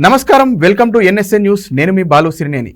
నమస్కారం, welcome to NSN news. నేను మీ బాలు సిరినేని.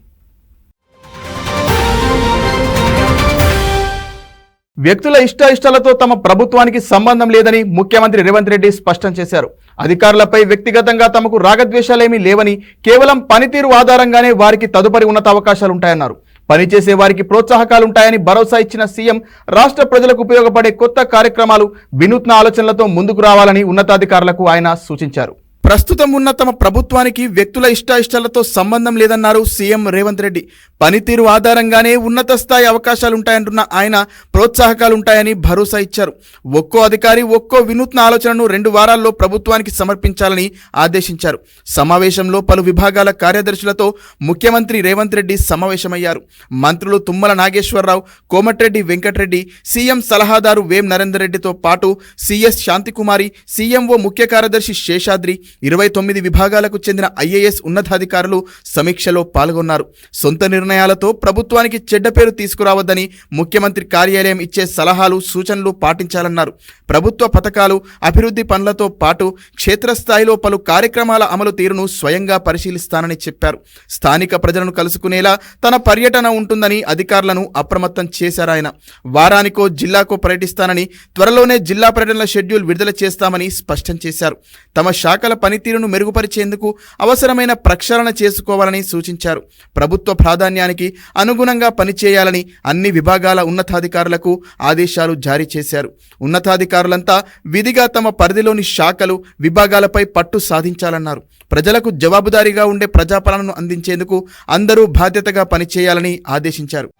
వ్యక్తుల ఇష్టాయిష్టాలతో తమ ప్రభుత్వానికి సంబంధం లేదని ముఖ్యమంత్రి రేవంత్ రెడ్డి స్పష్టం చేశారు. అధికారులపై వ్యక్తిగతంగా తమకు రాగద్వేషాలేమీ లేవని, కేవలం పనితీరు ఆధారంగానే వారికి తదుపరి ఉన్నత అవకాశాలుంటాయన్నారు. పనిచేసే వారికి ప్రోత్సాహకాలుంటాయని భరోసా ఇచ్చిన సీఎం రాష్ట్ర ప్రజలకు ఉపయోగపడే కొత్త కార్యక్రమాలు, వినూత్న ఆలోచనలతో ముందుకు రావాలని ఉన్నతాధికారులకు ఆయన సూచించారు. ప్రస్తుతం ఉన్న తమ ప్రభుత్వానికి వ్యక్తుల ఇష్టాయిష్టాలతో సంబంధం లేదన్నారు సీఎం రేవంత్ రెడ్డి. పనితీరు ఆధారంగానే ఉన్నత స్థాయి అవకాశాలుంటాయంటున్న ఆయన ప్రోత్సాహకాలుంటాయని భరోసా ఇచ్చారు. ఒక్కో అధికారి ఒక్కో వినూత్న ఆలోచనను 2 వారాల్లో ప్రభుత్వానికి సమర్పించాలని ఆదేశించారు. సమావేశంలో పలు విభాగాల కార్యదర్శులతో ముఖ్యమంత్రి రేవంత్ రెడ్డి సమావేశమయ్యారు. మంత్రులు తుమ్మల నాగేశ్వరరావు, కోమటిరెడ్డి వెంకటరెడ్డి, సీఎం సలహాదారు వేం నరేందర్ రెడ్డితో పాటు సిఎస్ శాంతికుమారి, సీఎంఓ ముఖ్య కార్యదర్శి శేషాద్రి, 29 విభాగాలకు చెందిన ఐఏఎస్ ఉన్నతాధికారులు సమీక్షలో పాల్గొన్నారు. సొంత నిర్ణయాలతో ప్రభుత్వానికి చెడ్డ పేరు తీసుకురావద్దని ముఖ్యమంత్రి కార్యాలయం ఇచ్చే సలహాలు, సూచనలు పాటించాలన్నారు. ప్రభుత్వ పథకాలు, అభివృద్ధి పనులతో పాటు క్షేత్రస్థాయిలో పలు కార్యక్రమాల అమలు తీరును స్వయంగా పరిశీలిస్తానని చెప్పారు. స్థానిక ప్రజలను కలుసుకునేలా తన పర్యటన ఉంటుందని అధికారులను అప్రమత్తం చేశారాయన. వారానికో జిల్లాకో పర్యటిస్తానని, త్వరలోనే జిల్లా పర్యటనల షెడ్యూల్ విడుదల చేస్తామని స్పష్టం చేశారు. తమ శాఖల పనితీరును మెరుగుపరిచేందుకు అవసరమైన ప్రక్షాళన చేసుకోవాలని సూచించారు. ప్రభుత్వ ప్రాధాన్యానికి అనుగుణంగా పనిచేయాలని అన్ని విభాగాల ఉన్నతాధికారులకు ఆదేశాలు జారీ చేశారు. ఉన్నతాధికారులంతా విధిగా తమ పరిధిలోని శాఖలు, విభాగాలపై పట్టు సాధించాలన్నారు. ప్రజలకు జవాబుదారీగా ఉండే ప్రజాపాలనను అందించేందుకు అందరూ బాధ్యతగా పనిచేయాలని ఆదేశించారు.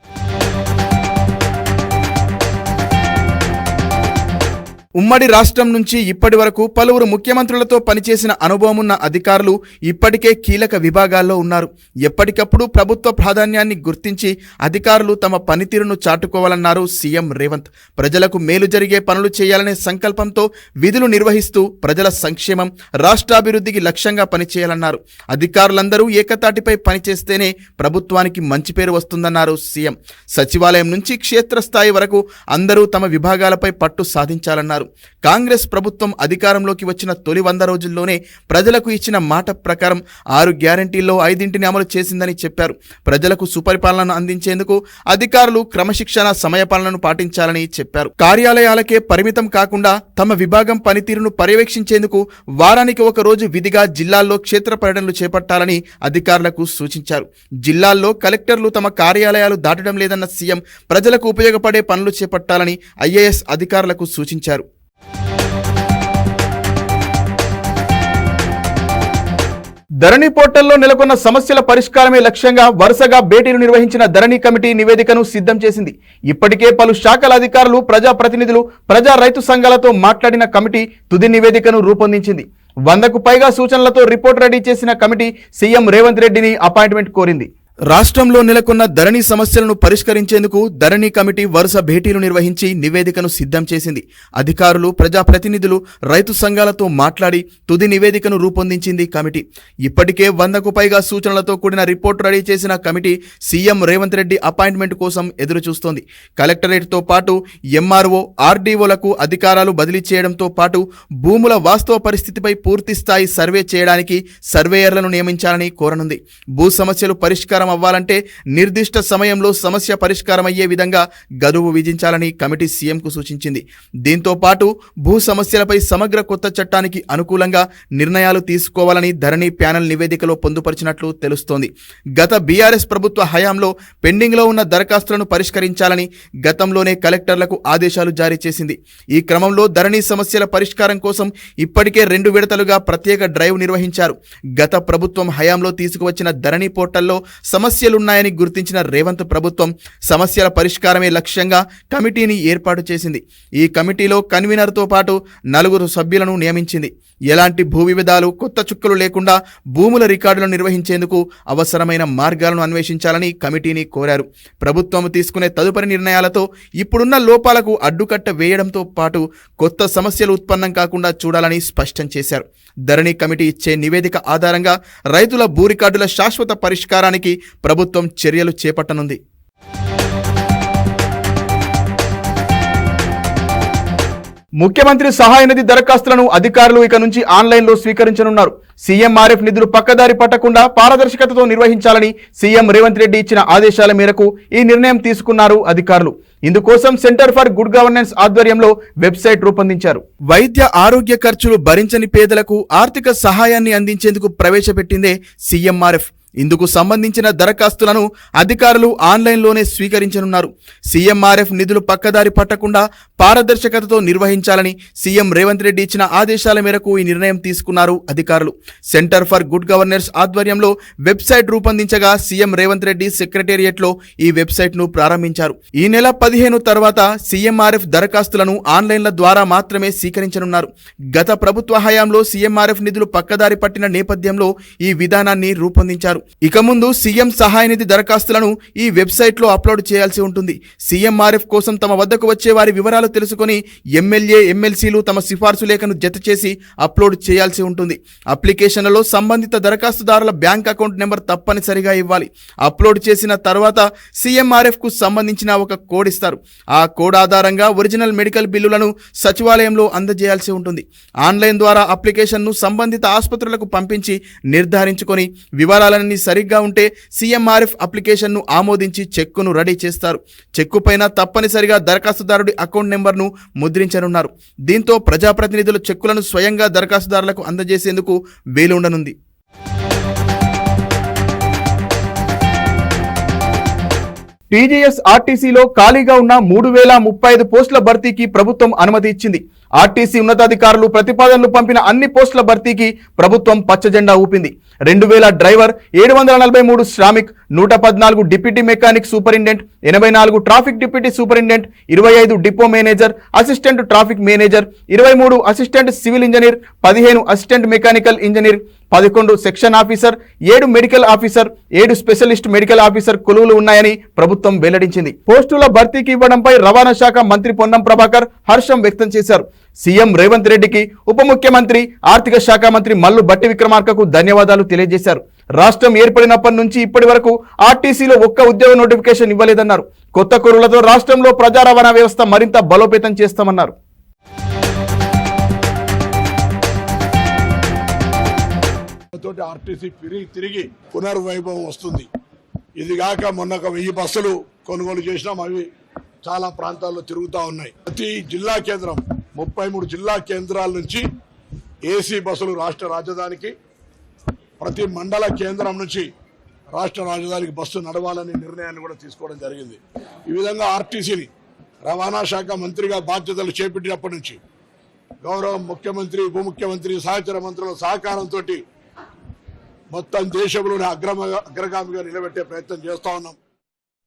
ఉమ్మడి రాష్ట్రం నుంచి ఇప్పటి వరకు పలువురు ముఖ్యమంత్రులతో పనిచేసిన అనుభవం ఉన్న అధికారులు ఇప్పటికే కీలక విభాగాల్లో ఉన్నారు. ఎప్పటికప్పుడు ప్రభుత్వ ప్రాధాన్యాన్ని గుర్తించి అధికారులు తమ పనితీరును చాటుకోవాలన్నారు సీఎం రేవంత్. ప్రజలకు మేలు జరిగే పనులు చేయాలనే సంకల్పంతో విధులు నిర్వహిస్తూ ప్రజల సంక్షేమం, రాష్ట్రాభివృద్ధికి లక్ష్యంగా పనిచేయాలన్నారు. అధికారులందరూ ఏకతాటిపై పనిచేస్తేనే ప్రభుత్వానికి మంచి పేరు వస్తుందన్నారు సీఎం. సచివాలయం నుంచి క్షేత్రస్థాయి వరకు అందరూ తమ విభాగాలపై పట్టు సాధించాలన్నారు. కాంగ్రెస్ ప్రభుత్వం అధికారంలోకి వచ్చిన తొలి 100 రోజుల్లోనే ప్రజలకు ఇచ్చిన మాట ప్రకారం 6 గ్యారంటీల్లో 5ంటిని అమలు చేసిందని చెప్పారు. ప్రజలకు సుపరిపాలనను అందించేందుకు అధికారులు క్రమశిక్షణ, సమయపాలనను పాటించాలని చెప్పారు. కార్యాలయాలకే పరిమితం కాకుండా తమ విభాగం పనితీరును పర్యవేక్షించేందుకు వారానికి 1 రోజు విధిగా జిల్లాల్లో క్షేత్ర పర్యటనలు చేపట్టాలని అధికారులకు సూచించారు. జిల్లాల్లో కలెక్టర్లు తమ కార్యాలయాలు దాటడం లేదన్న సీఎం ప్రజలకు ఉపయోగపడే పనులు చేపట్టాలని ఐఏఎస్ అధికారులకు సూచించారు. ధరణి పోర్టల్లో నెలకొన్న సమస్యల పరిష్కారమే లక్ష్యంగా వరుసగా భేటీలు నిర్వహించిన ధరణి కమిటీ నివేదికను సిద్ధం చేసింది. ఇప్పటికే పలు శాఖల అధికారులు, ప్రజాప్రతినిధులు, ప్రజా రైతు సంఘాలతో మాట్లాడిన కమిటీ తుది నివేదికను రూపొందించింది. 100కు పైగా సూచనలతో రిపోర్ట్ రెడీ చేసిన కమిటీ సీఎం రేవంత్ రెడ్డిని అపాయింట్మెంట్ కోరింది. రాష్ట్రంలో నెలకొన్న ధరణి సమస్యలను పరిష్కరించేందుకు ధరణి కమిటీ వరుస భేటీలు నిర్వహించి నివేదికను సిద్ధం చేసింది. అధికారులు, ప్రజాప్రతినిధులు, రైతు సంఘాలతో మాట్లాడి తుది నివేదికను రూపొందించింది కమిటీ. ఇప్పటికే 100కు పైగా సూచనలతో కూడిన రిపోర్టు రెడీ చేసిన committee CM Revanth Reddy appointment కోసం ఎదురుచూస్తోంది. కలెక్టరేట్తో పాటు ఎంఆర్ఓ, ఆర్డీఓలకు అధికారాలు బదిలీ చేయడంతో పాటు భూముల వాస్తవ పరిస్థితిపై పూర్తిస్థాయి సర్వే చేయడానికి సర్వేయర్లను నియమించాలని కోరనుంది. భూ సమస్యలు పరిష్కారం అవ్వాలంటే నిర్దిష్ట సమయంలో సమస్య పరిష్కారం అయ్యే విధంగా గడువు విధించాలని కమిటీ సీఎంకు సూచించింది. దీంతో పాటు భూ సమస్యలపై సమగ్ర కొత్త చట్టానికి అనుకూలంగా నిర్ణయాలు తీసుకోవాలని ధరణి ప్యానెల్ నివేదికలో పొందుపరిచినట్లు తెలుస్తోంది. గత బీఆర్ఎస్ ప్రభుత్వ హయాంలో పెండింగ్లో ఉన్న దరఖాస్తులను పరిష్కరించాలని గతంలోనే కలెక్టర్లకు ఆదేశాలు జారీ చేసింది. ఈ క్రమంలో ధరణి సమస్యల పరిష్కారం కోసం ఇప్పటికే 2 విడతలుగా ప్రత్యేక డ్రైవ్ నిర్వహించారు. గత ప్రభుత్వం హయాంలో తీసుకువచ్చిన ధరణి పోర్టల్లో సమస్యలున్నాయని గుర్తించిన రేవంత్ ప్రభుత్వం సమస్యల పరిష్కారమే లక్ష్యంగా కమిటీని ఏర్పాటు చేసింది. ఈ కమిటీలో కన్వీనర్తో పాటు 4 సభ్యులను నియమించింది. ఎలాంటి భూ వివాదాలు, కొత్త చుక్కలు లేకుండా భూముల రికార్డులను నిర్వహించేందుకు అవసరమైన మార్గాలను అన్వేషించాలని కమిటీని కోరారు. ప్రభుత్వం తీసుకునే తదుపరి నిర్ణయాలతో ఇప్పుడున్న లోపాలకు అడ్డుకట్ట వేయడంతో పాటు కొత్త సమస్యలు ఉత్పన్నం కాకుండా చూడాలని స్పష్టం చేశారు. ధరణి కమిటీ ఇచ్చే నివేదిక ఆధారంగా రైతుల భూ రికార్డుల శాశ్వత పరిష్కారానికి ప్రభుత్వం చర్యలు చేపట్టనుంది. ముఖ్యమంత్రి సహాయ నిధి దరఖాస్తులను అధికారులు ఇక నుంచి ఆన్లైన్లో స్వీకరించనున్నారు. సీఎంఆర్ఎఫ్ నిధులు పక్కదారి పట్టకుండా పారదర్శకతతో నిర్వహించాలని సీఎం రేవంత్ రెడ్డి ఇచ్చిన ఆదేశాల మేరకు ఈ నిర్ణయం తీసుకున్నారు అధికారులు. ఇందుకోసం సెంటర్ ఫర్ గుడ్ గవర్నెన్స్ ఆధ్వర్యంలో వెబ్సైట్ రూపొందించారు. వైద్య ఆరోగ్య ఖర్చులు భరించని పేదలకు ఆర్థిక సహాయాన్ని అందించేందుకు ప్రవేశపెట్టిందే సీఎంఆర్ఎఫ్. ఇందుకు సంబంధించిన దరఖాస్తులను అధికారులు ఆన్లైన్లోనే స్వీకరించనున్నారు. సీఎంఆర్ఎఫ్ నిధులు పక్కదారి పట్టకుండా పారదర్శకతతో నిర్వహించాలని సీఎం రేవంత్ రెడ్డి ఇచ్చిన ఆదేశాల మేరకు ఈ నిర్ణయం తీసుకున్నారు అధికారులు. సెంటర్ ఫర్ గుడ్ గవర్నెన్స్ ఆధ్వర్యంలో వెబ్సైట్ రూపొందించగా సీఎం రేవంత్ రెడ్డి సెక్రటేరియట్లో ఈ వెబ్సైట్ను ప్రారంభించారు. ఈ నెల 15 తర్వాత సీఎంఆర్ఎఫ్ దరఖాస్తులను ఆన్లైన్ల ద్వారా మాత్రమే స్వీకరించనున్నారు. గత ప్రభుత్వ హయాంలో సీఎంఆర్ఎఫ్ నిధులు పక్కదారి పట్టిన నేపథ్యంలో ఈ విధానాన్ని రూపొందించారు. ఇక ముందు సీఎం సహాయ నిధి దరఖాస్తులను ఈ వెబ్సైట్లో అప్లోడ్ చేయాల్సి ఉంటుంది. సీఎంఆర్ఎఫ్ కోసం తమ వద్దకు వచ్చే వారి వివరాలు తెలుసుకొని ఎమ్మెల్యే ఎమ్మెల్సీలు తమ సిఫార్సు లేఖను జత చేసి అప్లోడ్ చేయాల్సి ఉంటుంది. అప్లికేషన్లలో సంబంధిత దరఖాస్తుదారుల బ్యాంక్ అకౌంట్ నెంబర్ తప్పనిసరిగా ఇవ్వాలి. అప్లోడ్ చేసిన తర్వాత సీఎంఆర్ఎఫ్కు సంబంధించిన ఒక కోడ్ ఇస్తారు. ఆ కోడ్ ఆధారంగా ఒరిజినల్ మెడికల్ బిల్లులను సచివాలయంలో అందజేయాల్సి ఉంటుంది. ఆన్లైన్ ద్వారా అప్లికేషన్ను సంబంధిత ఆసుపత్రులకు పంపించి నిర్ధారించుకొని వివరాలను సరిగ్గా ఉంటే సీఎంఆర్ఎఫ్ అప్లికేషన్ను ఆమోదించి చెక్కును రెడీ చేస్తారు. చెక్కు పైన తప్పనిసరిగా దరఖాస్తుదారుడి అకౌంట్ నెంబర్ను ముద్రించనున్నారు. దీంతో ప్రజాప్రతినిధులు చెక్కులను స్వయంగా దరఖాస్తుదారులకు అందజేసేందుకు వీలుండనుంది. టీజీఎస్ ఆర్టీసీలో ఖాళీగా ఉన్న 3035 పోస్టుల భర్తీకి ప్రభుత్వం అనుమతి ఇచ్చింది. ఆర్టీసీ ఉన్నతాధికారులు ప్రతిపాదనలు పంపిన అన్ని పోస్టుల భర్తీకి ప్రభుత్వం పచ్చజెండా ఊపింది. 2000 డ్రైవర్, 743 శ్రామిక్, 114 deputy mechanic superintendent, 84 traffic deputy superintendent, 25 depot manager, assistant traffic manager, 23 assistant civil engineer, 15 assistant mechanical engineer, 11 section officer, 7 medical officer, 7 specialist medical officer కొలువులు ఉన్నాయని ప్రభుత్వం వెల్లడించింది. పోస్టుల భర్తీకి ఇవ్వడంపై రవాణా శాఖ మంత్రి పొన్నం ప్రభాకర్ హర్షం వ్యక్తం చేశారు. సీఎం రేవంత్ రెడ్డికి, ఉప ముఖ్యమంత్రి, ఆర్థిక శాఖ మంత్రి మల్లు భట్టి విక్రమార్కకు ధన్యవాదాలు తెలియజేశారు. రాష్ట్రం ఏర్పడినప్పటి నుంచి ఇప్పటి వరకు ఆర్టీసీలో ఒక్క ఉద్యోగ నోటిఫికేషన్ ఇవ్వలేదన్నారు. కొత్త కొరులతో రాష్ట్రంలో ప్రజా రవాణా వ్యవస్థ మరింత బలోపేతం చేస్తామన్నారు. ఆర్టీసీ తిరిగి పునర్వైభవం వస్తుంది. ఇది కాక మొన్న 1000 బస్సులు కొనుగోలు చేసినాం. అవి చాలా ప్రాంతాల్లో తిరుగుతూ ఉన్నాయి. ప్రతి జిల్లా కేంద్రం 33 జిల్లా కేంద్రాల నుంచి ఏసీ బస్సులు రాష్ట్ర రాజధానికి, ప్రతి మండల కేంద్రం నుంచి రాష్ట్ర రాజధానికి బస్సు నడవాలనే నిర్ణయాన్ని కూడా తీసుకోవడం జరిగింది. ఈ విధంగా ఆర్టీసీని రవాణా శాఖ మంత్రిగా బాధ్యతలు చేపట్టినప్పటి నుంచి గౌరవ ముఖ్యమంత్రి, ఉప ముఖ్యమంత్రి, సహచర మంత్రుల సహకారంతో మొత్తం దేశంలోనే అగ్రగామిగా నిలబెట్టే ప్రయత్నం చేస్తా ఉన్నాం.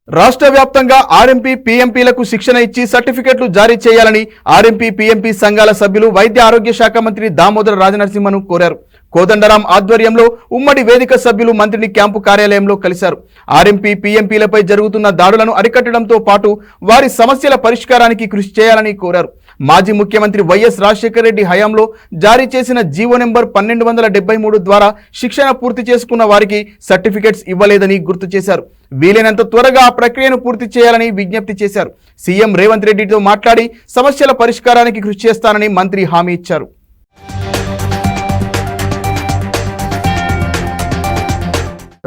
రాష్ట్ర వ్యాప్తంగా ఆర్ఎంపీ, పీఎంపీలకు శిక్షణ ఇచ్చి సర్టిఫికెట్లు జారీ చేయాలని ఆర్ఎంపీ, పీఎంపీ సంఘాల సభ్యులు వైద్య ఆరోగ్య శాఖ మంత్రి దామోదర రాజనరసింహను కోరారు. కోదండరాం ఆధ్వర్యంలో ఉమ్మడి వేదిక సభ్యులు మంత్రిని క్యాంపు కార్యాలయంలో కలిశారు. ఆర్ఎంపీ, పీఎంపీలపై జరుగుతున్న దాడులను అరికట్టడంతో పాటు వారి సమస్యల పరిష్కారానికి కృషి చేయాలని కోరారు. మాజీ ముఖ్యమంత్రి వైఎస్ రాజశేఖర రెడ్డి హయాంలో జారీ చేసిన జీవో నెంబర్ 1273 ద్వారా శిక్షణ పూర్తి చేసుకున్న వారికి సర్టిఫికెట్స్ ఇవ్వలేదని గుర్తు చేశారు. వీలైనంత త్వరగా ఆ ప్రక్రియను పూర్తి చేయాలని విజ్ఞప్తి చేశారు. సీఎం రేవంత్ రెడ్డితో మాట్లాడి సమస్యల పరిష్కారానికి కృషి చేస్తానని మంత్రి హామీ ఇచ్చారు.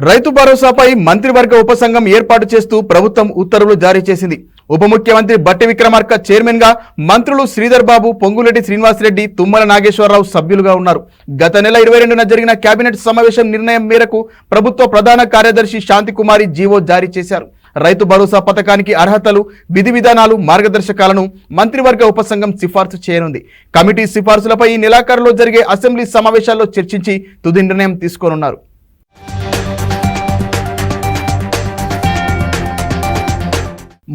రైతు భరోసాపై మంత్రివర్గ ఉపసంఘం ఏర్పాటు చేస్తూ ప్రభుత్వం ఉత్తర్వులు జారీ చేసింది. ఉప ముఖ్యమంత్రి భట్టి విక్రమార్క చైర్మన్ గా, మంత్రులు శ్రీధర్ బాబు, పొంగులేటి శ్రీనివాసరెడ్డి, తుమ్మల నాగేశ్వరరావు సభ్యులుగా ఉన్నారు. గత నెల 22న జరిగిన కేబినెట్ సమావేశం నిర్ణయం మేరకు ప్రభుత్వ ప్రధాన కార్యదర్శి శాంతికుమారి జీవో జారీ చేశారు. రైతు భరోసా పథకానికి అర్హతలు, విధి విధానాలు, మార్గదర్శకాలను మంత్రివర్గ ఉపసంఘం సిఫార్సు చేయనుంది. కమిటీ సిఫార్సులపై ఈ నెలాఖరులో జరిగే అసెంబ్లీ సమావేశాల్లో చర్చించి తుది నిర్ణయం తీసుకోనున్నారు.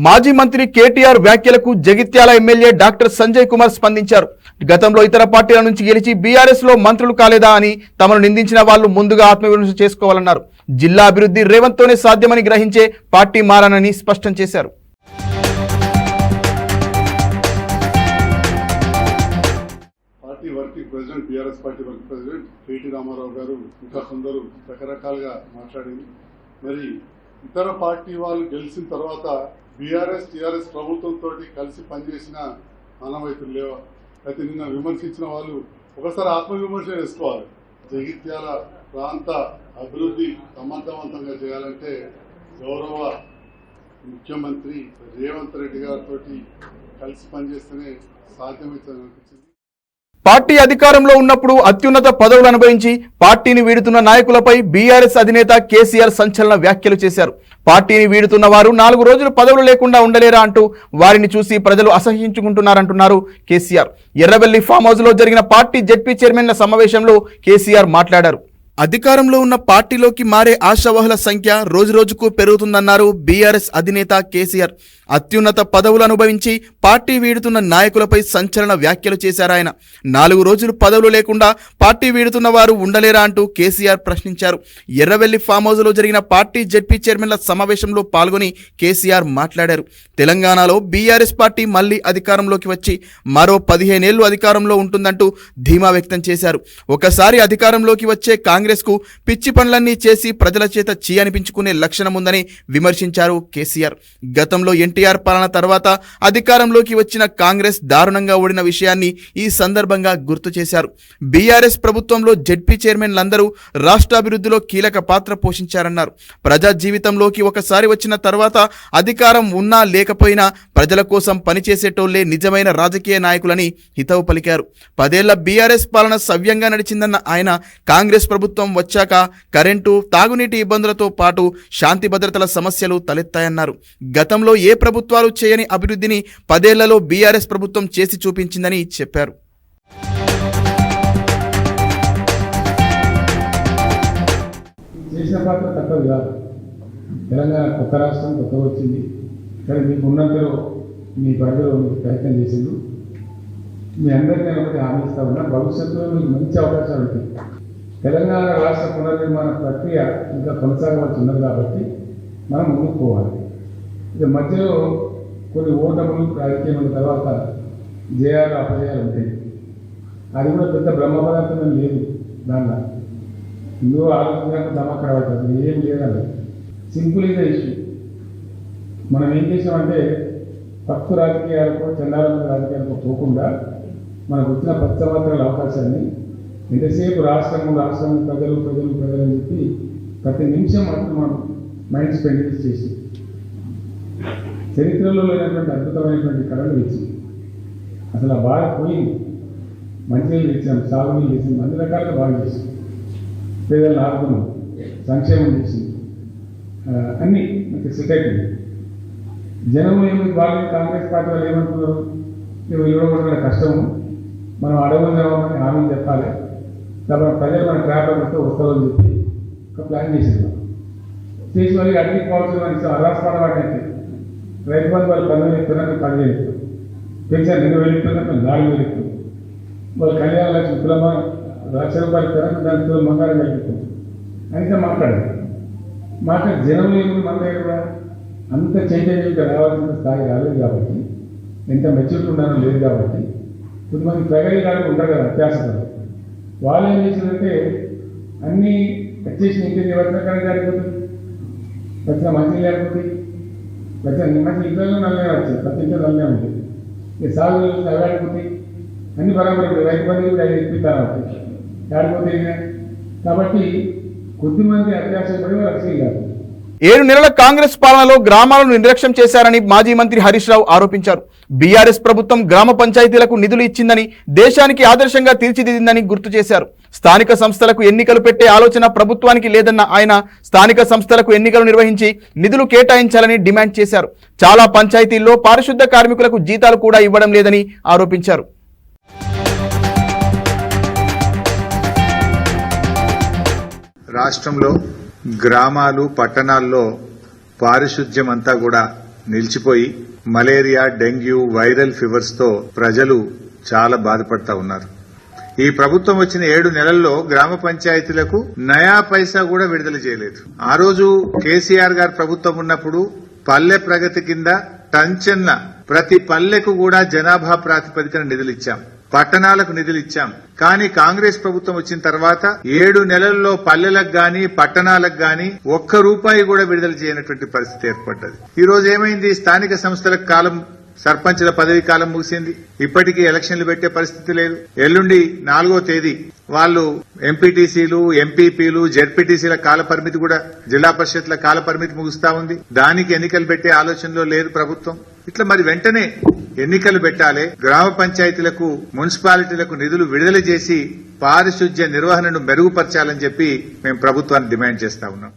మాజీ మంత్రి కేటీఆర్ వ్యాఖ్యలకు జగిత్యాల ఎమ్మెల్యే డాక్టర్ సంజయ్ కుమార్ స్పందించారు. గతంలో ఇతర పార్టీల నుంచి గెలిచి బీఆర్ఎస్ లో మంత్రులు కాలేదా అని తమను నిందించిన వాళ్లు ముందుగా ఆత్మవిమర్శ చేసుకోవాలన్నారు. జిల్లా అభివృద్ధి రేవంత్ తోనే సాధ్యమని గ్రహించే పార్టీ మారనని స్పష్టం చేశారు. Party working president, BRS party working president K T Rama Rao గారు ఇంకా కొందరు రకరకాలుగా మాట్లాడింది. మరి ఇతర పార్టీ వాళ్ళు గెలిచిన తర్వాత బీఆర్ఎస్, టీఆర్ఎస్ ప్రభుత్వంతో కలిసి పనిచేసిన ఆనవాయితులు లేవా? అయితే నిన్న విమర్శించిన వాళ్ళు ఒకసారి ఆత్మవిమర్శ చేసుకోవాలి. జగిత్యాల ప్రాంత అభివృద్ధి సమర్థవంతంగా చేయాలంటే గౌరవ ముఖ్యమంత్రి రేవంత్ రెడ్డి గారితో కలిసి పనిచేస్తేనే సాధ్యమవుతుందని అనిపించింది. పార్టీ అధికారంలో ఉన్నప్పుడు అత్యున్నత పదవులు అనుభవించి పార్టీని వీడుతున్న నాయకులపై బీఆర్ఎస్ అధినేత కేసీఆర్ సంచలన వ్యాఖ్యలు చేశారు. పార్టీని వీడుతున్న వారు 4 రోజులు పదవులు లేకుండా ఉండలేరా అంటూ వారిని చూసి ప్రజలు అసహ్యించుకుంటున్నారంటున్నారు కేసీఆర్. ఎర్రవెల్లి ఫామ్ హౌస్ లో జరిగిన పార్టీ జెడ్పీ చైర్మన్ల సమావేశంలో కేసీఆర్ మాట్లాడారు. అధికారంలో ఉన్న పార్టీలోకి మారే ఆశావహుల సంఖ్య రోజురోజుకు పెరుగుతుందన్నారు బీఆర్ఎస్ అధినేత కేసీఆర్. అత్యున్నత పదవులు అనుభవించి పార్టీ వీడుతున్న నాయకులపై సంచలన వ్యాఖ్యలు చేశారాయన. 4 రోజులు పదవులు లేకుండా పార్టీ వీడుతున్న వారు ఉండలేరా అంటూ కేసీఆర్ ప్రశ్నించారు. ఎర్రవెల్లి ఫామ్ హౌస్ లో జరిగిన పార్టీ జెడ్పీ చైర్మన్ల సమావేశంలో పాల్గొని కేసీఆర్ మాట్లాడారు. తెలంగాణలో బీఆర్ఎస్ పార్టీ మళ్లీ అధికారంలోకి వచ్చి మరో 15 ఏళ్లు అధికారంలో ఉంటుందంటూ ధీమా వ్యక్తం చేశారు. ఒకసారి అధికారంలోకి వచ్చే కాంగ్రెస్ కు పిచ్చి పనులన్నీ చేసి ప్రజల చేత చీ అనిపించుకునే లక్షణం ఉందని విమర్శించారు కేసీఆర్. గతంలో ఎన్టీఆర్ పాలన తర్వాత అధికారంలోకి వచ్చిన కాంగ్రెస్ దారుణంగా ఓడిన విషయాన్ని ఈ సందర్భంగా గుర్తు చేశారు. బీఆర్ఎస్ ప్రభుత్వంలో జెడ్పీ చైర్మన్లందరూ రాష్ట్రాభివృద్ధిలో కీలక పాత్ర పోషించారన్నారు. ప్రజా జీవితంలోకి ఒకసారి వచ్చిన తర్వాత అధికారం ఉన్నా లేకపోయినా ప్రజల కోసం పనిచేసేటోళ్లే నిజమైన రాజకీయ నాయకులని హితవు పలికారు. 10 ఏళ్ల బీఆర్ఎస్ పాలన సవ్యంగా నడిచిందన్న ఆయన కాంగ్రెస్ ప్రభుత్వం వచ్చాక కరెంటు, తాగునీటి ఇబ్బందులతో పాటు శాంతి భద్రతల సమస్యలు తలెత్తాయన్నారు. గతంలో ఏ ప్రభుత్వాలు చేయని అభివృద్ధిని 10 ఏళ్లలో బీఆర్ఎస్ ప్రభుత్వం చేసి చూపించిందని చెప్పారు. చేసిన పాత్ర తప్పదు కాదు. తెలంగాణ కొత్త రాష్ట్రం కొత్త వచ్చింది, కానీ మీకు ఉన్నంతలో మీ పరిధిలో మీకు ప్రయత్నం చేసిండు. మీ అందరికీ నేను ఒకటి హామీ ఇస్తా ఉన్నా, భవిష్యత్తులో మీకు మంచి అవకాశాలు ఉంటాయి. తెలంగాణ రాష్ట్ర పునర్నిర్మాణ ప్రక్రియ ఇంకా కొనసాగవలసి ఉన్నది కాబట్టి మనం ముందుకు పోవాలి. ఇక మధ్యలో కొన్ని ఓటములు రాజకీయమైన తర్వాత జయాలు అపజయాలు ఉంటాయి. అది కూడా పెద్ద బ్రహ్మ పదార్థం లేదు. దానిలో ఇందులో ఆలోచించడానికి దమక్కడ పడుతుంది, ఏం లేదండి. Simple is the issue. మనం ఏం చేసామంటే పక్కు రాజకీయాలకు, చందాల రాజకీయాలకు పోకుండా మనకు వచ్చిన 10 సంవత్సరాల అవకాశాన్ని ఎంతసేపు రాష్ట్రం ప్రజలు అని చెప్పి ప్రతి నిమిషం మనం మైండ్ స్పెండ్ చేసి చరిత్రలో లేనటువంటి అద్భుతమైనటువంటి కళలు ఇచ్చి అసలు ఆ బాగా పోయింది. మంచినీళ్ళు ఇచ్చాం, సాగునీళ్ళు ఇచ్చాం, అన్ని రకాలుగా బాగా చేసాం. పేదలను ఆదుకున్నాం, సంక్షేమం చేసింది, అన్నీ మనకి సెట్ అయిపోయింది. జనం ఏమి వాళ్ళు కాంగ్రెస్ పార్టీ వాళ్ళు ఏమనుకున్నారు, నువ్వు ఇవ్వకుండా కష్టము, మనం అడవులు కావాలని హామీ చెప్పాలి, కాబట్టి ప్రజలు మన ట్రాప్లో వస్తామని చెప్పి ఒక ప్లాన్ చేసేది. చేసి వాళ్ళకి అన్ని కావాల్సిన మనకి అరాస్పాడ వాటికి రైతు బంధు వాళ్ళు 10,000 ఇస్తున్నారు, 10,000 ఇస్తారు. పెన్షన్ 2,000 ఇస్తున్నారు, 4,000 ఇస్తారు. వాళ్ళు కళ్యాణ లక్ష్మి కులమా ₹1,00,000 ఇస్తున్నారు, దానితో బంగారం కల్పిస్తారు. అయితే మాట్లాడి జనం ఏమి మన దగ్గర కూడా అంత చైతన్యంగా రావాల్సిన స్థాయి రాలేదు కాబట్టి, ఎంత మెచ్యూరిటీ ఉండాలని లేదు కాబట్టి కొంతమంది ప్రగతి కాదు ఉంటారు కదా అత్యాసలు, వాళ్ళు ఏం చేసిందంటే అన్నీ వచ్చేసి ఇంటికి వచ్చిన కరెంట్ ఆడిపోతుంది, వచ్చిన మంచి లేకపోతే వచ్చిన మంచి ఇంట్లో నల్లనే వచ్చాయి, ప్రతి ఇంట్లో నల్లనే ఉంటుంది. ఇక సాగు అవి ఆడిపోతాయి, అన్ని బరాబర్ రైతు బంధువులు కూడా 5 ఇప్పిస్తారు అవుతాయి ఆడిపోతాయి. కాబట్టి కొద్దిమంది అత్యాస పడి వాళ్ళు కాదు. 7 నెలల కాంగ్రెస్ పాలనలో గ్రామాలను నిర్లక్ష్యం చేశారని మాజీ మంత్రి హరీష్ రావు ఆరోపించారు. బీఆర్ఎస్ ప్రభుత్వం గ్రామ పంచాయతీలకు నిధులు ఇచ్చిందని, దేశానికి ఆదర్శంగా తీర్చిదిద్దిందని గుర్తు చేశారు. స్థానిక సంస్థలకు ఎన్నికలు పెట్టే ఆలోచన ప్రభుత్వానికి లేదన్న ఆయన స్థానిక సంస్థలకు ఎన్నికలు నిర్వహించి నిధులు కేటాయించాలని డిమాండ్ చేశారు. చాలా పంచాయతీల్లో పారిశుద్ధ కార్మికులకు జీతాలు కూడా ఇవ్వడం లేదని ఆరోపించారు. రాష్ట్రంలో గ్రామాలు, పట్టణాల్లో పారిశుధ్యం అంతా కూడా నిలిచిపోయి మలేరియా, డెంగ్యూ, వైరల్ ఫీవర్స్ తో ప్రజలు చాలా బాధపడతా ఉన్నారు. ఈ ప్రభుత్వం వచ్చిన 7 నెలల్లో గ్రామ పంచాయతీలకు నయా పైసా కూడా విడుదల చేయలేదు. ఆ రోజు కేసీఆర్ గారు ప్రభుత్వం ఉన్నప్పుడు పల్లె ప్రగతి కింద టంచన్న ప్రతి పల్లెకు కూడా జనాభా ప్రాతిపదికన నిధులు ఇచ్చాం, పట్టణాలకు నిధులు ఇచ్చాం. కానీ కాంగ్రెస్ ప్రభుత్వం వచ్చిన తర్వాత 7 నెలల్లో పల్లెలకు గాని పట్టణాలకు గాని ఒక్క రూపాయి కూడా విడుదల చేయనటువంటి పరిస్థితి ఏర్పడ్డది. ఈ రోజు ఏమైంది, స్థానిక సంస్థలకు కాలం సర్పంచుల పదవీ కాలం ముగిసింది. ఇప్పటికీ ఎలక్షన్లు పెట్టే పరిస్థితి లేదు. ఎల్లుండి 4వ తేదీ వాళ్ళు ఎంపీటీసీలు, ఎంపీపీలు, జెడ్పీటీసీల కాల పరిమితి కూడా, జిల్లా పరిషత్ల కాల పరిమితి ముగుస్తా ఉంది. దానికి ఎన్నికలు పెట్టే ఆలోచనలో లేదు ప్రభుత్వం. ఇట్లా మరి వెంటనే ఎన్నికలు పెట్టాలి. గ్రామ పంచాయతీలకు, మున్సిపాలిటీలకు నిధులు విడుదల చేసి పారిశుధ్య నిర్వహణను మెరుగుపరచాలని చెప్పి మేము ప్రభుత్వాన్ని డిమాండ్ చేస్తా ఉన్నాం.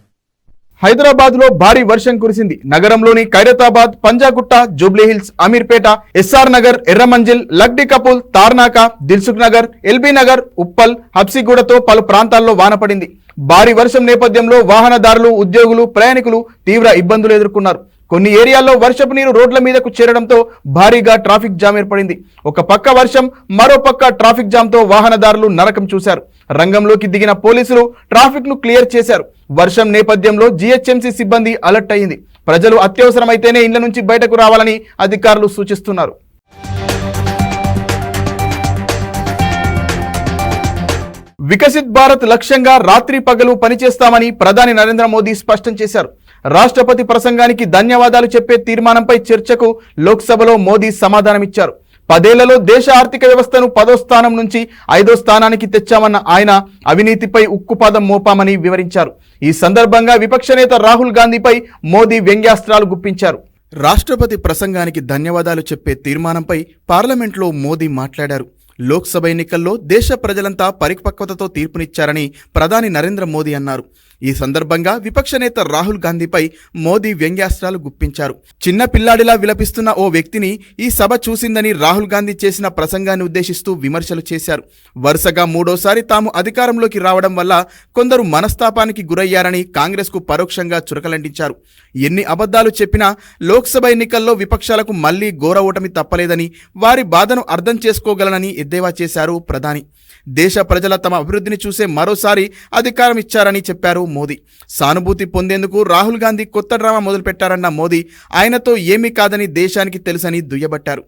హైదరాబాద్ లో భారీ వర్షం కురిసింది. నగరంలోని ఖైరతాబాద్, పంజాగుట్ట, జూబ్లీహిల్స్, అమీర్పేట, ఎస్ఆర్ నగర్, ఎర్రమంజిల్, లగ్డి కపూల్, తార్నాక, దిల్సుఖ్ నగర్, ఎల్బీ నగర్, ఉప్పల్, హబ్సిగూడతో పలు ప్రాంతాల్లో వాన పడింది. భారీ వర్షం నేపథ్యంలో వాహనదారులు, ఉద్యోగులు, ప్రయాణికులు తీవ్ర ఇబ్బందులు ఎదుర్కొన్నారు. కొన్ని ఏరియాల్లో వర్షపు నీరు రోడ్ల మీదకు చేరడంతో భారీగా ట్రాఫిక్ జామ్ ఏర్పడింది. ఒక పక్క వర్షం, మరో పక్క ట్రాఫిక్ జామ్ తో వాహనదారులు నరకం చూశారు. రంగంలోకి దిగిన పోలీసులు ట్రాఫిక్ ను క్లియర్ చేశారు. వర్షం నేపథ్యంలో జీహెచ్ఎంసీ సిబ్బంది అలర్ట్ అయింది. ప్రజలు అత్యవసరమైతేనే ఇళ్ల నుంచి బయటకు రావాలని అధికారులు సూచిస్తున్నారు. వికసిత్ భారత్ లక్ష్యంగా రాత్రి పగలు పనిచేస్తామని ప్రధాని నరేంద్ర మోదీ స్పష్టం చేశారు. రాష్ట్రపతి ప్రసంగానికి ధన్యవాదాలు చెప్పే తీర్మానంపై చర్చకు లోక్సభలో మోదీ సమాధానమిచ్చారు. 10 ఏళ్లలో దేశ ఆర్థిక వ్యవస్థను 10వ స్థానం నుంచి 5వ స్థానానికి తెచ్చామన్న ఆయన అవినీతిపై ఉక్కుపాదం మోపామని వివరించారు. ఈ సందర్భంగా విపక్ష నేత రాహుల్ గాంధీపై మోదీ వ్యంగ్యాస్త్రాలు గుప్పించారు. రాష్ట్రపతి ప్రసంగానికి ధన్యవాదాలు చెప్పే తీర్మానంపై పార్లమెంట్లో మోదీ మాట్లాడారు. లోక్సభ ఎన్నికల్లో దేశ ప్రజలంతా పరిపక్వతతో తీర్పునిచ్చారని ప్రధాని నరేంద్ర మోదీ అన్నారు. ఈ సందర్భంగా విపక్ష నేత రాహుల్ గాంధీపై మోదీ వ్యంగ్యాస్త్రాలు గుప్పించారు. చిన్న పిల్లాడిలా విలపిస్తున్న ఓ వ్యక్తిని ఈ సభ చూసిందని రాహుల్ గాంధీ చేసిన ప్రసంగాన్ని ఉద్దేశిస్తూ విమర్శలు చేశారు. వరుసగా 3వసారి తాము అధికారంలోకి రావడం వల్ల కొందరు మనస్తాపానికి గురయ్యారని కాంగ్రెస్కు పరోక్షంగా చురకలంటించారు. ఎన్ని అబద్ధాలు చెప్పినా లోక్సభ ఎన్నికల్లో విపక్షాలకు మళ్లీ ఘోర ఓటమి తప్పలేదని, వారి బాధను అర్థం చేసుకోగలనని ఎద్దేవా చేశారు ప్రధాని. దేశ ప్రజల తమ అభివృద్ధిని చూసే మరోసారి అధికారం ఇచ్చారని చెప్పారు మోదీ. సానుభూతి పొందేందుకు రాహుల్ గాంధీ కొత్త డ్రామా మొదలుపెట్టారన్న మోదీ ఆయనతో ఏమీ కాదని దేశానికి తెలుసని దుయ్యబట్టారు.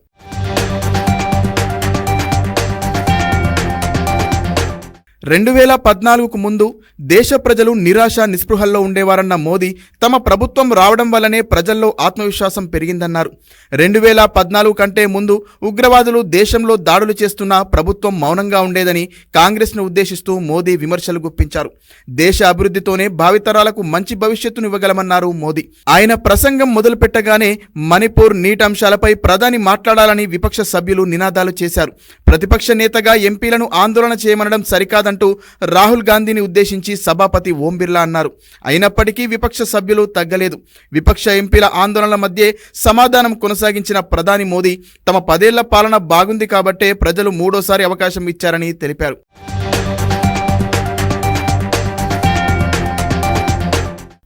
2014కు ముందు దేశ ప్రజలు నిరాశ నిస్పృహల్లో ఉండేవారన్న మోదీ తమ ప్రభుత్వం రావడం వల్లనే ప్రజల్లో ఆత్మవిశ్వాసం పెరిగిందన్నారు. 2014 కంటే ముందు ఉగ్రవాదులు దేశంలో దాడులు చేస్తున్నా ప్రభుత్వం మౌనంగా ఉండేదని కాంగ్రెస్ను ఉద్దేశిస్తూ మోదీ విమర్శలు గుప్పించారు. దేశ అభివృద్ధితోనే భావితరాలకు మంచి భవిష్యత్తును ఇవ్వగలమన్నారు మోదీ. ఆయన ప్రసంగం మొదలుపెట్టగానే మణిపూర్, నీట్ అంశాలపై ప్రధాని మాట్లాడాలని విపక్ష సభ్యులు నినాదాలు చేశారు. ప్రతిపక్ష నేతగా ఎంపీలను ఆందోళన చేయమనడం సరికాదంటూ రాహుల్ గాంధీని ఉద్దేశించి సభాపతి ఓం బిర్లా అన్నారు. అయినప్పటికీ విపక్ష సభ్యులు తగ్గలేదు. విపక్ష ఎంపీల ఆందోళనల మధ్య సమాధానం కొనసాగించిన ప్రధాని మోదీ తమ 10 ఏళ్ల పాలన బాగుంది కాబట్టే ప్రజలు 3వసారి అవకాశం ఇచ్చారని తెలిపారు.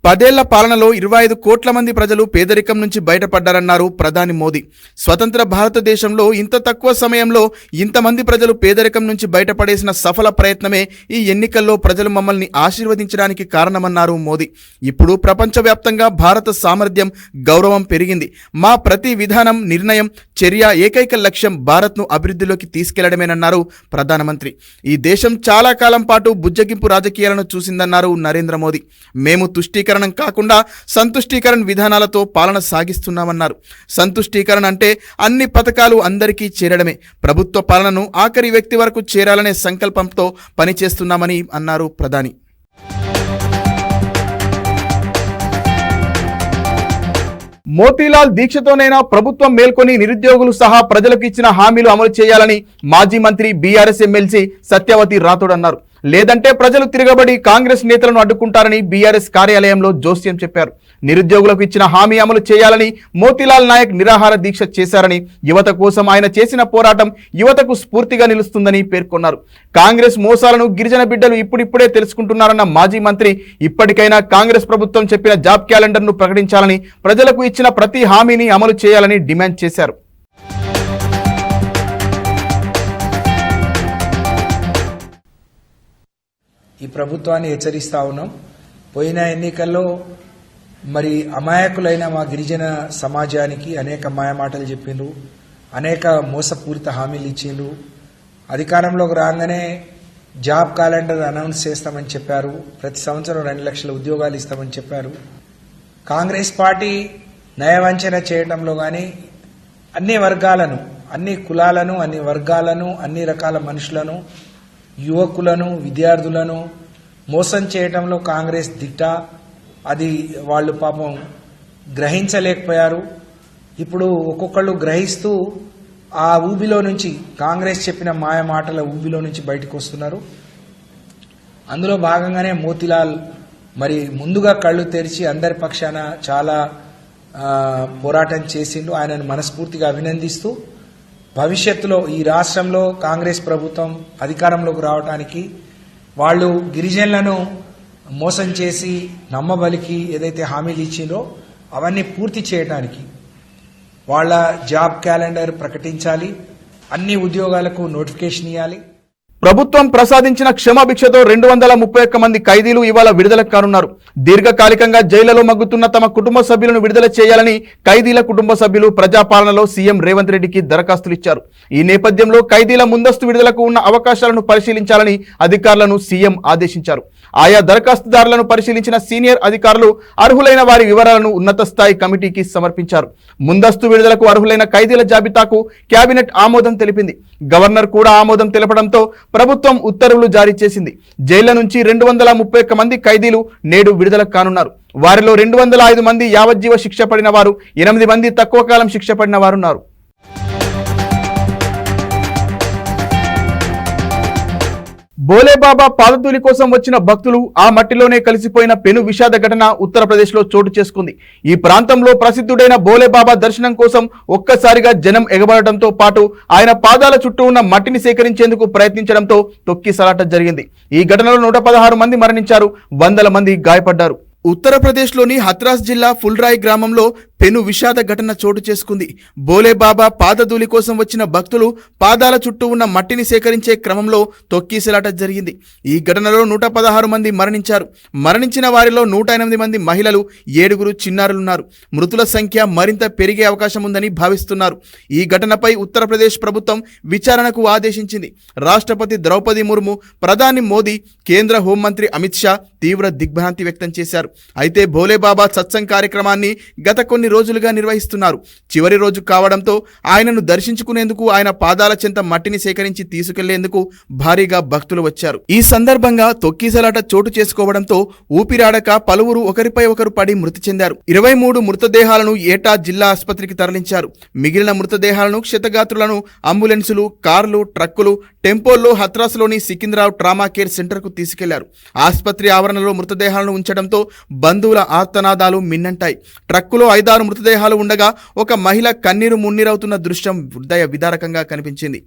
పదేళ్ల పాలనలో 25 కోట్ల మంది ప్రజలు పేదరికం నుంచి బయటపడ్డారన్నారు ప్రధాని మోదీ. స్వతంత్ర భారతదేశంలో ఇంత తక్కువ సమయంలో ఇంతమంది ప్రజలు పేదరికం నుంచి బయటపడేసిన సఫల ప్రయత్నమే ఈ ఎన్నికల్లో ప్రజలు మమ్మల్ని ఆశీర్వదించడానికి కారణమన్నారు మోదీ. ఇప్పుడు ప్రపంచవ్యాప్తంగా భారత సామర్థ్యం, గౌరవం పెరిగింది. మా ప్రతి విధానం, నిర్ణయం, చర్య ఏకైక లక్ష్యం భారత్ను అభివృద్ధిలోకి తీసుకెళ్లడమేనన్నారు ప్రధానమంత్రి. ఈ దేశం చాలా కాలం పాటు బుజ్జగింపు రాజకీయాలను చూసిందన్నారు నరేంద్ర మోదీ. మేము తుష్టీకరణ కాకుండా సంతుష్టీకరణ విధానాలతో పాలన సాగిస్తున్నామన్నారు. సంతుష్టీకరణ అంటే అన్ని పథకాలు అందరికీ చేరడమే. ప్రభుత్వ పాలనను ఆఖరి వ్యక్తి వరకు చేరాలనే సంకల్పంతో పనిచేస్తున్నామని అన్నారు ప్రధాని. మోతీలాల్ దీక్షతోనైనా ప్రభుత్వం మేల్కొని నిరుద్యోగులు సహా ప్రజలకు ఇచ్చిన హామీలు అమలు చేయాలని మాజీ మంత్రి బీఆర్ఎస్ ఎమ్మెల్సీ సత్యవతి రాథోడ్ అన్నారు. లేదంటే ప్రజలు తిరగబడి కాంగ్రెస్ నేతలను అడ్డుకుంటారని బీఆర్ఎస్ కార్యాలయంలో జోస్యం చెప్పారు. నిరుద్యోగులకు ఇచ్చిన హామీ అమలు చేయాలని మోతీలాల్ నాయక్ నిరాహార దీక్ష చేశారని, యువత కోసం ఆయన చేసిన పోరాటం యువతకు స్ఫూర్తిగా నిలుస్తుందని పేర్కొన్నారు. కాంగ్రెస్ మోసాలను గిరిజన బిడ్డలు ఇప్పుడిప్పుడే తెలుసుకుంటున్నారన్న మాజీ మంత్రి ఇప్పటికైనా కాంగ్రెస్ ప్రభుత్వం చెప్పిన జాబ్ క్యాలెండర్ను ప్రకటించాలని, ప్రజలకు ఇచ్చిన ప్రతి హామీని అమలు చేయాలని డిమాండ్ చేశారు. ఈ ప్రభుత్వాన్ని హెచ్చరిస్తా ఉన్నాం. పోయిన ఎన్నికల్లో మరి అమాయకులైన మా గిరిజన సమాజానికి అనేక మాయమాటలు చెప్పిండ్రు, అనేక మోసపూరిత హామీలు ఇచ్చిండ్రు. అధికారంలోకి రాగానే జాబ్ క్యాలెండర్ అనౌన్స్ చేస్తామని చెప్పారు. ప్రతి సంవత్సరం 2 లక్షల ఉద్యోగాలు ఇస్తామని చెప్పారు. కాంగ్రెస్ పార్టీ నయవంచన చేయడంలో కానీ, అన్ని వర్గాలను, అన్ని కులాలను, అన్ని వర్గాలను, అన్ని రకాల మనుషులను, యువకులను, విద్యార్థులను మోసం చేయడంలో కాంగ్రెస్ దిట్ట. అది వాళ్ళు పాపం గ్రహించలేకపోయారు. ఇప్పుడు ఒక్కొక్కళ్ళు గ్రహిస్తూ ఆ ఊబిలో నుంచి, కాంగ్రెస్ చెప్పిన మాయ మాటల ఊబిలో నుంచి బయటకు వస్తున్నారు. అందులో భాగంగానే మోతీలాల్ మరి ముందుగా కళ్ళు తెరిచి అందరి పక్షాన చాలా పోరాటం చేసిండు. ఆయనను మనస్ఫూర్తిగా అభినందిస్తూ భవిష్యత్తులో ఈ రాష్ట్రంలో కాంగ్రెస్ ప్రభుత్వం అధికారంలోకి రావడానికి వాళ్ళు గిరిజనులను మోసం చేసి నమ్మబలికి ఏదైతే హామీలు ఇచ్చిందో అవన్నీ పూర్తి చేయడానికి వాళ్ళ జాబ్ క్యాలెండర్ ప్రకటించాలి, అన్ని ఉద్యోగాలకు నోటిఫికేషన్ ఇవ్వాలి. ప్రభుత్వం ప్రసాదించిన క్షమాభిక్షతో 231 మంది ఖైదీలు ఇవాళ విడుదల కానున్నారు. దీర్ఘకాలికంగా జైళ్లలో మగ్గుతున్న తమ కుటుంబ సభ్యులను విడుదల చేయాలని ఖైదీల కుటుంబ సభ్యులు ప్రజాపాలనలో సీఎం రేవంత్ రెడ్డికి దరఖాస్తులు ఇచ్చారు. ఈ నేపథ్యంలో ఖైదీల ముందస్తు విడుదలకు ఉన్న అవకాశాలను పరిశీలించాలని అధికారులను సీఎం ఆదేశించారు. ఆయా దరఖాస్తుదారులను పరిశీలించిన సీనియర్ అధికారులు అర్హులైన వారి వివరాలను ఉన్నత స్థాయి కమిటీకి సమర్పించారు. ముందస్తు విడుదలకు అర్హులైన ఖైదీల జాబితాకు కేబినెట్ ఆమోదం తెలిపింది. గవర్నర్ కూడా ఆమోదం తెలపడంతో ప్రభుత్వం ఉత్తర్వులు జారీ చేసింది. జైళ్ల నుంచి 231 మంది ఖైదీలు నేడు విడుదల కానున్నారు. వారిలో 205 మంది యావజ్జీవ శిక్ష పడిన వారు, 8 మంది తక్కువ కాలం శిక్ష పడిన వారున్నారు. బోలేబాబా పాదధూళి కోసం వచ్చిన భక్తులు ఆ మట్టిలోనే కలిసిపోయిన పెను విషాద ఘటన ఉత్తరప్రదేశ్ లో చోటు చేసుకుంది. ఈ ప్రాంతంలో ప్రసిద్ధుడైన బోలేబాబా దర్శనం కోసం ఒక్కసారిగా జనం ఎగబడటంతో పాటు ఆయన పాదాల చుట్టూ ఉన్న మట్టిని సేకరించేందుకు ప్రయత్నించడంతో తొక్కిసలాట జరిగింది. ఈ ఘటనలో 116 మంది మరణించారు, వందల మంది గాయపడ్డారు. ఉత్తరప్రదేశ్లోని హత్రాస్ జిల్లా ఫుల్రాయ్ గ్రామంలో పెను విషాద ఘటన చోటు చేసుకుంది. బోలేబాబా పాదధూళి కోసం వచ్చిన భక్తులు పాదాల చుట్టూ ఉన్న మట్టిని సేకరించే క్రమంలో తొక్కిసలాట జరిగింది. ఈ ఘటనలో 116 మంది మరణించారు. మరణించిన వారిలో 108 మంది మహిళలు, 7 చిన్నారులున్నారు. మృతుల సంఖ్య మరింత పెరిగే అవకాశం ఉందని భావిస్తున్నారు. ఈ ఘటనపై ఉత్తరప్రదేశ్ ప్రభుత్వం విచారణకు ఆదేశించింది. రాష్ట్రపతి ద్రౌపది ముర్ము, ప్రధాని మోదీ, కేంద్ర హోంమంత్రి అమిత్ షా తీవ్ర దిగ్భ్రాంతి వ్యక్తం చేశారు. అయితే భోలేబాబా సత్సంగ్ కార్యక్రమాన్ని గత కొన్ని రోజులుగా నిర్వహిస్తున్నారు. చివరి రోజు కావడంతో ఆయనను దర్శించుకునేందుకు ఆయన పాదాల చెంత మట్టిని సేకరించి తీసుకెళ్లేందుకు భారీగా భక్తులు వచ్చారు. ఈ సందర్భంగా తొక్కిసలాట చోటు చేసుకోవడంతో ఊపిరాడక పలువురు ఒకరిపై ఒకరు పడి మృతి చెందారు. 23 మృతదేహాలను ఏటా జిల్లా ఆసుపత్రికి తరలించారు. మిగిలిన మృతదేహాలను, క్షతగాత్రులను అంబులెన్సులు, కార్లు, ట్రక్కులు, టెంపోల్లో హత్రాస్లోని సికింద్రావ్ ట్రామా కేర్ సెంటర్కు తీసుకెళ్లారు. ఆసుపత్రి ఆవరణలో మృతదేహాలను ఉంచడంతో బంధువుల ఆర్తనాదాలు మిన్నంటాయి. ట్రక్కులో 5-6 మృతదేహాలు ఉండగా ఒక మహిళ కన్నీరు మున్నీరవుతున్న దృశ్యం హృదయ విదారకంగా కనిపించింది.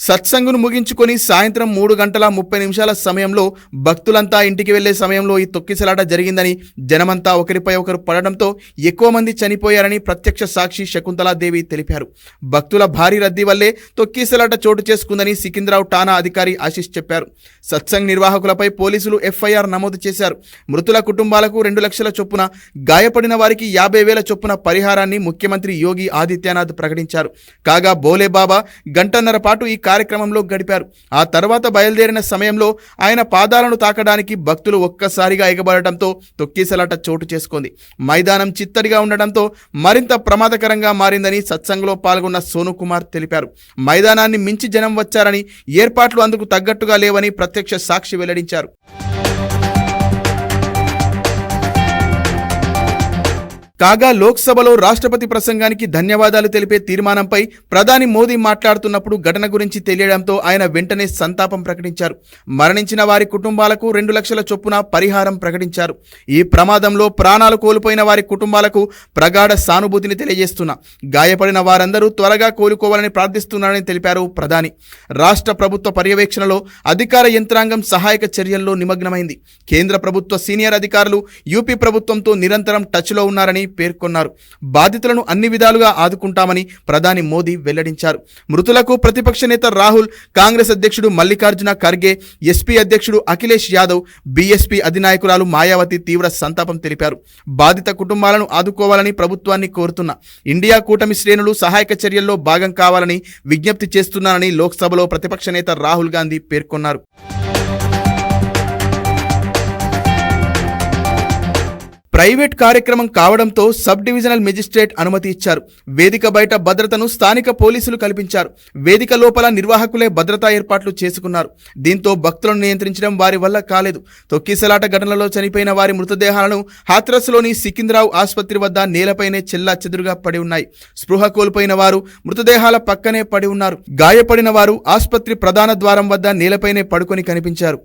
సత్సంగును ముగించుకొని సాయంత్రం 3:30 సమయంలో భక్తులంతా ఇంటికి వెళ్లే సమయంలో ఈ తొక్కిసలాట జరిగిందని, జనమంతా ఒకరిపై ఒకరు పడడంతో ఎక్కువ మంది చనిపోయారని ప్రత్యక్ష సాక్షి శకుంతలాదేవి తెలిపారు. భక్తుల భారీ రద్దీ వల్లే తొక్కిసలాట చోటు చేసుకుందని సికింద్రావ్ ఠాణా అధికారి ఆశీష్ చెప్పారు. సత్సంగ్ నిర్వాహకులపై పోలీసులు ఎఫ్ఐఆర్ నమోదు చేశారు. మృతుల కుటుంబాలకు 2 లక్షల చొప్పున, గాయపడిన వారికి 50,000 చొప్పున పరిహారాన్ని ముఖ్యమంత్రి యోగి ఆదిత్యనాథ్ ప్రకటించారు. కాగా బోలేబాబా గంటన్నర పాటు ఈ కార్యక్రమంలో గడిపారు. ఆ తర్వాత బయలుదేరిన సమయంలో ఆయన పాదాలను తాకడానికి భక్తులు ఒక్కసారిగా ఎగబడటంతో తొక్కిసలాట చోటు చేసుకుంది. మైదానం చిత్తడిగా ఉండడంతో మరింత ప్రమాదకరంగా మారిందని సత్సంగ్లో పాల్గొన్న సోను కుమార్ తెలిపారు. మైదానాన్ని మించి జనం వచ్చారని, ఏర్పాట్లు అందుకు తగ్గట్టుగా లేవని ప్రత్యక్ష సాక్షి వెల్లడించారు. కాగా లోక్సభలో రాష్ట్రపతి ప్రసంగానికి ధన్యవాదాలు తెలిపే తీర్మానంపై ప్రధాని మోదీ మాట్లాడుతున్నప్పుడు ఘటన గురించి తెలియడంతో ఆయన వెంటనే సంతాపం ప్రకటించారు. మరణించిన వారి కుటుంబాలకు 2 లక్షల చొప్పున పరిహారం ప్రకటించారు. ఈ ప్రమాదంలో ప్రాణాలు కోల్పోయిన వారి కుటుంబాలకు ప్రగాఢ సానుభూతిని తెలియజేస్తున్నా, గాయపడిన వారందరూ త్వరగా కోలుకోవాలని ప్రార్థిస్తున్నారని తెలిపారు ప్రధాని. రాష్ట్ర ప్రభుత్వ పర్యవేక్షణలో అధికార యంత్రాంగం సహాయక చర్యల్లో నిమగ్నమైంది. కేంద్ర ప్రభుత్వ సీనియర్ అధికారులు యూపీ ప్రభుత్వంతో నిరంతరం టచ్లో ఉన్నారని పేర్కొన్నారు. బాధితులను అన్ని విధాలుగా ఆదుకుంటామని ప్రధాని మోదీ వెల్లడించారు. మృతులకు ప్రతిపక్ష నేత రాహుల్, కాంగ్రెస్ అధ్యక్షుడు మల్లికార్జున ఖర్గే, ఎస్పీ అధ్యక్షుడు అఖిలేష్ యాదవ్, బీఎస్పీ అధినాయకురాలు మాయావతి తీవ్ర సంతాపం తెలిపారు. బాధిత కుటుంబాలను ఆదుకోవాలని ప్రభుత్వాన్ని కోరుతున్నా, ఇండియా కూటమి శ్రేణులు సహాయక చర్యల్లో భాగం కావాలని విజ్ఞప్తి చేస్తున్నారని లోక్సభలో ప్రతిపక్ష నేత రాహుల్ గాంధీ పేర్కొన్నారు. ప్రైవేట్ కార్యక్రమం కావడంతో సబ్ డివిజనల్ మెజిస్ట్రేట్ అనుమతి ఇచ్చారు. వేదిక బయట భద్రతను స్థానిక పోలీసులు కల్పించారు. వేదిక లోపల నిర్వాహకులే భద్రతా ఏర్పాట్లు చేసుకున్నారు. దీంతో భక్తులను నియంత్రించడం వారి వల్ల కాలేదు. తొక్కిసలాట ఘటనలో చనిపోయిన వారి మృతదేహాలను హాత్రస్లోని సికింద్రావు ఆసుపత్రి వద్ద నేలపైనే చెల్లాచెదురుగా పడి ఉన్నాయి. స్పృహ కోల్పోయిన వారు మృతదేహాల పక్కనే పడి ఉన్నారు. గాయపడిన వారు ఆసుపత్రి ప్రధాన ద్వారం వద్ద నేలపైనే పడుకొని కనిపించారు.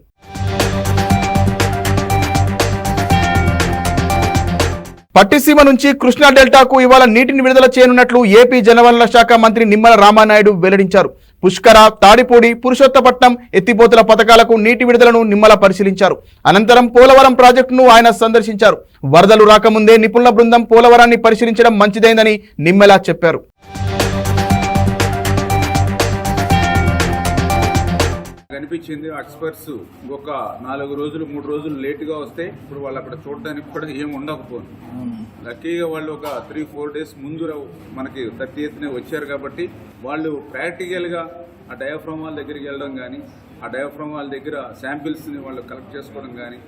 పట్టిసీమ నుంచి కృష్ణా డెల్టాకు ఇవాళ నీటిని విడుదల చేయనున్నట్లు ఏపీ జలవనరుల శాఖ మంత్రి నిమ్మల రామానాయుడు వెల్లడించారు. పుష్కర, తాడిపూడి, పురుషోత్తపట్నం ఎత్తిపోతల పథకాలకు నీటి విడుదలను నిమ్మల పరిశీలించారు. అనంతరం పోలవరం ప్రాజెక్టును ఆయన సందర్శించారు. వరదలు రాకముందే నిపుణుల బృందం పోలవరాన్ని పరిశీలించడం మంచిదైందని నిమ్మల చెప్పారు. కనిపించింది ఎక్స్పర్ట్స్ ఒక 4 రోజులు 3 రోజులు లేటుగా వస్తే ఇప్పుడు వాళ్ళు అక్కడ చూడడానికి కూడా ఏమి ఉండకపోను. లక్కీగా వాళ్ళు ఒక 3-4 డేస్ ముందు మనకి 30th వచ్చారు కాబట్టి వాళ్ళు ప్రాక్టికల్గా ఆ డయాఫ్రామ్ వాళ్ళ దగ్గరికి వెళ్ళడం కానీ, ఆ డయాఫ్రామ్ వాళ్ళ దగ్గర శాంపిల్స్ని వాళ్ళు కలెక్ట్ చేసుకోవడం కానీ,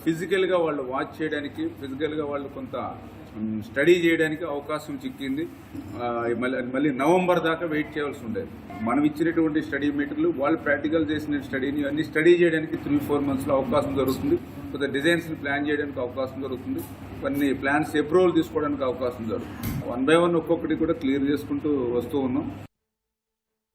ఫిజికల్గా వాళ్ళు వాచ్ చేయడానికి, ఫిజికల్గా వాళ్ళు కొంత స్టడీ చేయడానికి అవకాశం చిక్కింది. మళ్ళీ నవంబర్ దాకా వెయిట్ చేయాల్సి ఉండేది. మనం ఇచ్చినటువంటి స్టడీ మెటీరియల్ వాళ్ళు ప్రాక్టికల్ చేసిన స్టడీని అన్ని స్టడీ చేయడానికి 3-4 మంత్స్లో అవకాశం జరుగుతుంది. కొంత డిజైన్స్ని ప్లాన్ చేయడానికి అవకాశం జరుగుతుంది. కొన్ని ప్లాన్స్ అప్రూవల్ తీసుకోవడానికి అవకాశం జరుగుతుంది. 1 by 1 ఒక్కొక్కటి కూడా క్లియర్ చేసుకుంటూ వస్తూ ఉన్నాం.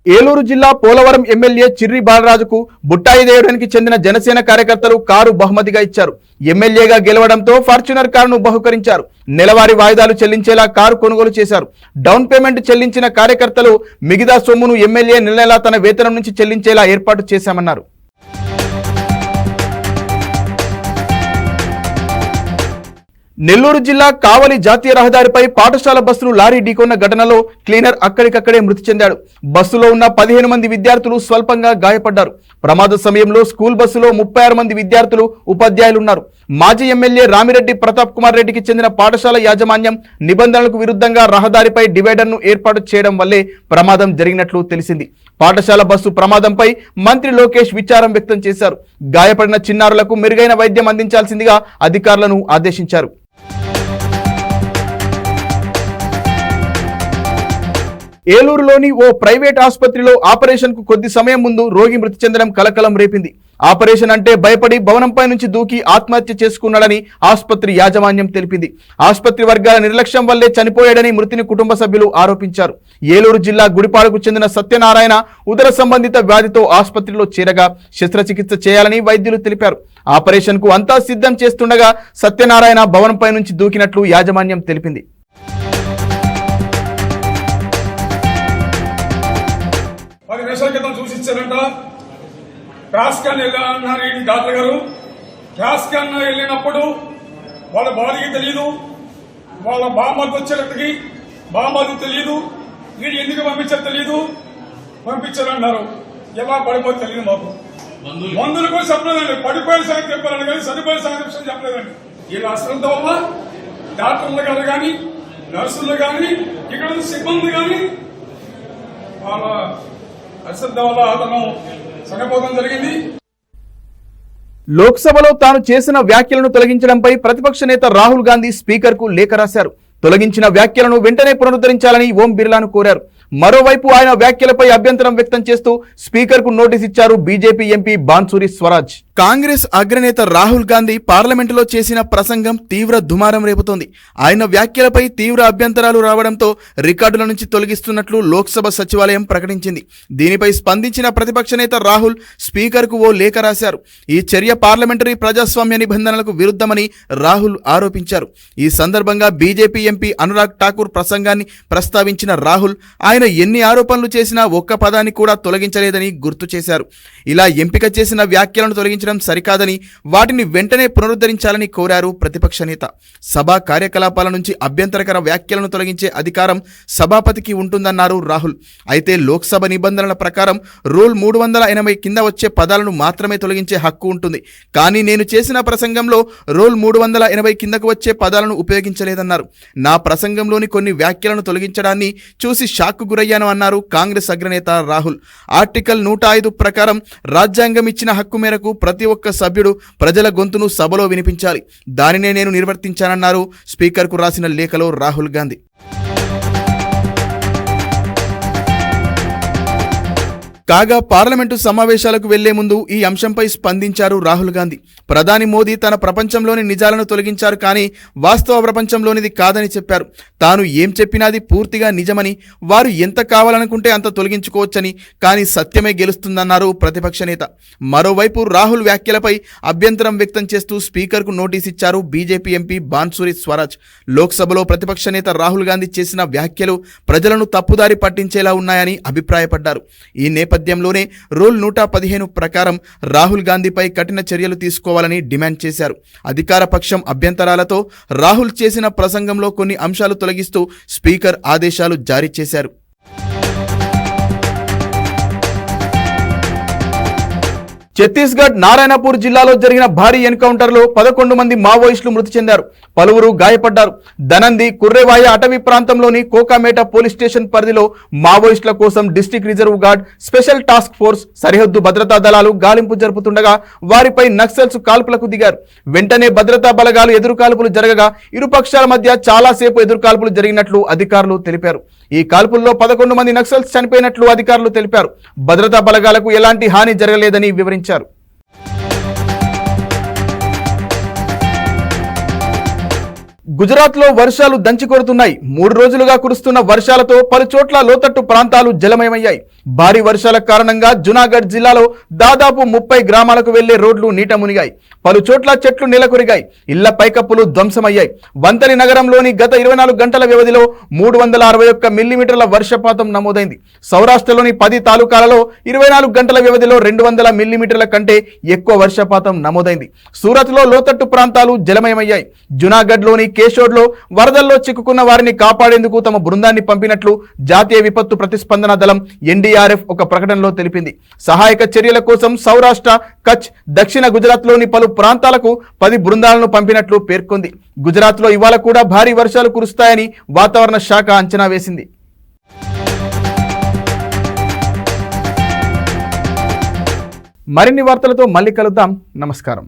ఏలూరు జిల్లా పోలవరం ఎమ్మెల్యే చిర్రి బాలరాజుకు బుట్టాయి దేవడానికి చెందిన జనసేన కార్యకర్తలు కారు బహుమతిగా ఇచ్చారు. ఎమ్మెల్యేగా గెలవడంతో ఫార్చునర్ కారును బహుకరించారు. నెలవారీ వాయిదాలు చెల్లించేలా కారు కొనుగోలు చేశారు. డౌన్ పేమెంట్ చెల్లించిన కార్యకర్తలు మిగతా సొమ్మును ఎమ్మెల్యే నెలలా తన వేతనం నుంచి చెల్లించేలా ఏర్పాటు చేశామన్నారు. నెల్లూరు జిల్లా కావలి జాతీయ రహదారిపై పాఠశాల బస్సును లారీ ఢీకొన్న ఘటనలో క్లీనర్ అక్కడికక్కడే మృతి చెందాడు. బస్సులో ఉన్న 15 మంది విద్యార్థులు స్వల్పంగా గాయపడ్డారు. ప్రమాద సమయంలో స్కూల్ బస్సులో 36 మంది విద్యార్థులు, ఉపాధ్యాయులున్నారు. మాజీ ఎమ్మెల్యే రామిరెడ్డి ప్రతాప్ కుమార్ రెడ్డికి చెందిన పాఠశాల యాజమాన్యం నిబంధనలకు విరుద్ధంగా రహదారిపై డివైడర్ను ఏర్పాటు చేయడం వల్లే ప్రమాదం జరిగినట్లు తెలిసింది. పాఠశాల బస్సు ప్రమాదంపై మంత్రి లోకేష్ విచారం వ్యక్తం చేశారు. గాయపడిన చిన్నారులకు మెరుగైన వైద్యం అందించాల్సిందిగా అధికారులను ఆదేశించారు. ఏలూరులోని ఓ ప్రైవేట్ ఆసుపత్రిలో ఆపరేషన్ కు కొద్ది సమయం ముందు రోగి మృతి చెందడం కలకలం రేపింది. ఆపరేషన్ అంటే భయపడి భవనంపై నుంచి దూకి ఆత్మహత్య చేసుకున్నాడని ఆసుపత్రి యాజమాన్యం తెలిపింది. ఆసుపత్రి వర్గాల నిర్లక్ష్యం వల్లే చనిపోయాడని మృతిని కుటుంబ సభ్యులు ఆరోపించారు. ఏలూరు జిల్లా గుడిపాడుకు చెందిన సత్యనారాయణ ఉదర సంబంధిత వ్యాధితో ఆసుపత్రిలో చేరగా శస్త్రచికిత్స చేయాలని వైద్యులు తెలిపారు. ఆపరేషన్ కు అంతా సిద్ధం చేస్తుండగా సత్యనారాయణ భవనంపై నుంచి దూకినట్లు యాజమాన్యం తెలిపింది. చూసి ఇచ్చారంట. క్రాస్ స్కాన్ వెళ్ళాలన్నారు ఈ డాక్టర్ గారు. క్రాస్ స్కాన్ వెళ్ళినప్పుడు వాళ్ళ బాడీకి తెలియదు, వాళ్ళ బామ్మది వచ్చేటప్పటికి బామ్మది తెలియదు, వీడు ఎందుకు పంపించారు తెలియదు, పంపించారన్నారు. ఎలా పడిపోతే తెలియదు. మాకు మందులు కూడా చెప్పలేదండి. పడిపోయిన సంగతి చెప్పాలని కానీ చనిపోయిన సంగతి చెప్పలేదండి. వీళ్ళ అశ్రద్ధ వల్ల డాక్టర్లు గారు కానీ, నర్సులు కానీ, ఇక్కడ సిబ్బంది కానీ వాళ్ళ అశ్రద్ధ వల్ల అతను చనిపోవడం జరిగింది. లోక్సభలో తాను చేసిన వ్యాఖ్యలను తొలగించడంపై ప్రతిపక్ష నేత రాహుల్ గాంధీ స్పీకర్ కు లేఖ రాశారు. తొలగించిన వ్యాఖ్యలను వెంటనే పునరుద్ధరించాలని ఓం బిర్లాను కోరారు. మరోవైపు ఆయన వ్యాఖ్యలపై అభ్యంతరం వ్యక్తం చేస్తూ స్పీకర్ కు నోటీస్ ఇచ్చారు బీజేపీ ఎంపీ బాన్సూరి స్వరాజ్. కాంగ్రెస్ అగ్రనేత రాహుల్ గాంధీ పార్లమెంటులో చేసిన ప్రసంగం తీవ్ర దుమారం రేపుతోంది. ఆయన వ్యాఖ్యలపై తీవ్ర అభ్యంతరాలు రావడంతో రికార్డుల నుంచి తొలగిస్తున్నట్లు లోక్సభ సచివాలయం ప్రకటించింది. దీనిపై స్పందించిన ప్రతిపక్ష నేత రాహుల్ స్పీకర్ కు ఓ లేఖ రాశారు. ఈ చర్య పార్లమెంటరీ ప్రజాస్వామ్య నిబంధనలకు విరుద్ధమని రాహుల్ ఆరోపించారు. ఈ సందర్భంగా బీజేపీ ఎంపీ అనురాగ్ ఠాకూర్ ప్రసంగాన్ని ప్రస్తావించిన రాహుల్ ఆయన ఎన్ని ఆరోపణలు చేసినా ఒక్క పదాన్ని కూడా తొలగించలేదని గుర్తు చేశారు. ఇలా ఎంపిక చేసిన వ్యాఖ్యలను తొలగించడం సరికాదని, వాటిని వెంటనే పునరుద్ధరించాలని కోరారు ప్రతిపక్ష నేత. సభా కార్యకలాపాల నుంచి అభ్యంతరకర వ్యాఖ్యలను తొలగించే అధికారం సభాపతికి ఉంటుందన్నారు రాహుల్. అయితే లోక్సభ నిబంధనల ప్రకారం రూల్ 380 కింద వచ్చే పదాలను మాత్రమే తొలగించే హక్కు ఉంటుంది. కానీ నేను చేసిన ప్రసంగంలో రూల్ 380 కిందకు వచ్చే పదాలను ఉపయోగించలేదన్నారు. నా ప్రసంగంలోని కొన్ని వ్యాఖ్యలను తొలగించడాన్ని చూసి షాక్కు గురయ్యాను అన్నారు కాంగ్రెస్ అగ్రనేత రాహుల్. ఆర్టికల్ 105 ప్రకారం రాజ్యాంగం ఇచ్చిన హక్కు మేరకు ప్రతి ఒక్క సభ్యుడు ప్రజల గొంతును సభలో వినిపించాలి. దానినే నేను నిర్వర్తించానన్నారు స్పీకర్కు రాసిన లేఖలో రాహుల్ గాంధీ. కాగా పార్లమెంటు సమావేశాలకు వెళ్లే ముందు ఈ అంశంపై స్పందించారు రాహుల్ గాంధీ. ప్రధాని మోదీ తన ప్రపంచంలోని నిజాలను తొలగించారు, కానీ వాస్తవ ప్రపంచంలోనిది కాదని చెప్పారు. తాను ఏం చెప్పినాది పూర్తిగా నిజమని, వారు ఎంత కావాలనుకుంటే అంత తొలగించుకోవచ్చని, కానీ సత్యమే గెలుస్తుందన్నారు ప్రతిపక్ష నేత. మరోవైపు రాహుల్ వ్యాఖ్యలపై అభ్యంతరం వ్యక్తం చేస్తూ స్పీకర్కు నోటీస్ ఇచ్చారు బీజేపీ ఎంపీ బాన్సురి స్వరాజ్. లోక్సభలో ప్రతిపక్ష నేత రాహుల్ గాంధీ చేసిన వ్యాఖ్యలు ప్రజలను తప్పుదారి పట్టించేలా ఉన్నాయని అభిప్రాయపడ్డారు. ఈ నేపథ్యంలోనే రూల్ 115 ప్రకారం రాహుల్ గాంధీపై కఠిన చర్యలు తీసుకోవాలని డిమాండ్ చేశారు. అధికార పక్షం అభ్యంతరాలతో రాహుల్ చేసిన ప్రసంగంలో కొన్ని అంశాలు తొలగిస్తూ స్పీకర్ ఆదేశాలు జారీ చేశారు. ఛత్తీస్గఢ్ నారాయణపూర్ జిల్లాలో జరిగిన భారీ ఎన్కౌంటర్లో 11 మంది మావోయిస్టులు మృతి చెందారు, పలువురు గాయపడ్డారు. దనంది కుర్రేవాయ అటవీ ప్రాంతంలోని కోకామేట పోలీస్ స్టేషన్ పరిధిలో మావోయిస్టుల కోసం district reserve guard, special task force, సరిహద్దు భద్రతా దళాలు గాలింపు జరుపుతుండగా వారిపై నక్సల్స్ కాల్పులకు దిగారు. వెంటనే భద్రతా బలగాలు ఎదురుకాల్పులు జరగగా ఇరుపక్షాల మధ్య చాలాసేపు ఎదురుకాల్పులు జరిగినట్లు అధికారులు తెలిపారు. ఈ కాల్పుల్లో 11 మంది నక్సల్స్ చనిపోయినట్లు అధికారులు తెలిపారు. భద్రతా బలగాలకు ఎలాంటి హాని జరగలేదని వివరించారు. గుజరాత్ లో వర్షాలు దంచి కొడుతున్నాయి. 3 రోజులుగా కురుస్తున్న వర్షాలతో పలు చోట్ల లోతట్టు ప్రాంతాలు జలమయమయ్యాయి. భారీ వర్షాల కారణంగా జునాగఢ్ జిల్లాలో దాదాపు 30 గ్రామాలకు వెళ్లే రోడ్లు నీట మునిగాయి. పలు చోట్ల చెట్లు నెలకొరిగాయి, ఇళ్ల పైకప్పులు ధ్వంసమయ్యాయి. వంతలి నగరంలోని గత 24 గంటల వ్యవధిలో 361 మిల్లీమీటర్ల వర్షపాతం నమోదైంది. సౌరాష్ట్రలోని 10 తాలూకాలలో 24 గంటల వ్యవధిలో 200 మిల్లీమీటర్ల కంటే ఎక్కువ వర్షపాతం నమోదైంది. సూరత్ లో లోతట్టు ప్రాంతాలు జలమయమయ్యాయి. జునాగఢ్ లోని కేశోడ్లో వరదల్లో చిక్కుకున్న వారిని కాపాడేందుకు తమ బృందాన్ని పంపినట్లు జాతీయ విపత్తు ప్రతిస్పందన దళం NDRF ఒక ప్రకటనలో తెలిపింది. సహాయక చర్యల కోసం సౌరాష్ట్ర, కచ్, దక్షిణ గుజరాత్లోని పలు ప్రాంతాలకు 10 బృందాలను పంపినట్లు పేర్కొంది. గుజరాత్లో ఇవాళ కూడా భారీ వర్షాలు కురుస్తాయని వాతావరణ శాఖ అంచనా వేసింది. మరిన్ని వార్తలతో మళ్ళీ కలుద్దాం. నమస్కారం.